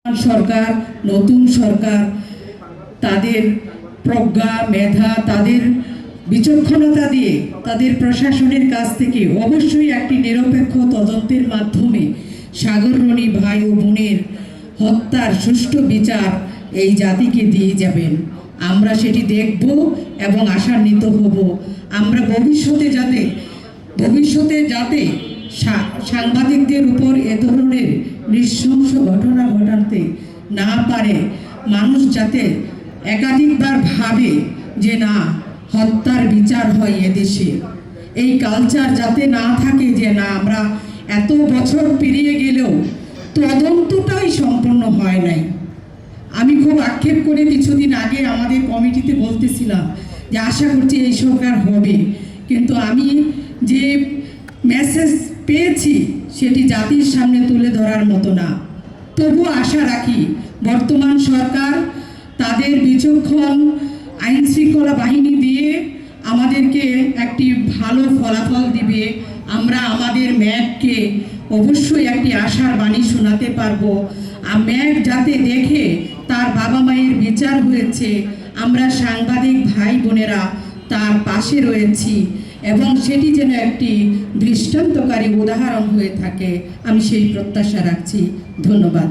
সরকার, নতুন সরকার তাদের প্রজ্ঞা মেধা, তাদের বিচক্ষণতা দিয়ে তাদের প্রশাসনের কাছ থেকে অবশ্যই একটি নিরপেক্ষ তদন্তের মাধ্যমে সাগররণী ভাই ও বোনের হত্যার সুষ্ঠু বিচার এই জাতিকে দিয়ে যাবেন। আমরা সেটি দেখব এবং আশান্বিত হব। আমরা ভবিষ্যতে যাতে সাংবাদিকদের উপর এ ধরনের নৃশংস ঘটনা ঘটাতে না পারে, মানুষ যাতে একাধিকবার ভাবে যে না, হত্যার বিচার হয় এদেশে, এই কালচার যাতে না থাকে যে না, আমরা এত বছর পেরিয়ে গেলেও তদন্তটাই সম্পূর্ণ হয় নাই। আমি খুব আক্ষেপ করে কিছুদিন আগে আমাদের কমিটিতে বলতেছিলাম যে আশা করছি এই সরকার হবে, কিন্তু আমি যে মেসেজ পেয়েছি সেটি জাতির সামনে তুলে ধরার মতো না। তবু আশা রাখি বর্তমান সরকার তাদের বিচক্ষণ আইন শৃঙ্খলা বাহিনী দিয়ে আমাদেরকে একটি ভালো ফলাফল দিবে। আমরা আমাদের ম্যাগকে অবশ্যই একটি আশার বাণী শোনাতে পারবো। ম্যাগ যাতে দেখে তার বাবা মায়ের বিচার হয়েছে, আমরা সাংবাদিক ভাই বোনেরা তার পাশে রয়েছি এবং সেটি যেন একটি দৃষ্টান্তকারী উদাহরণ হয়ে থাকে, আমি সেই প্রত্যাশা রাখছি। ধন্যবাদ।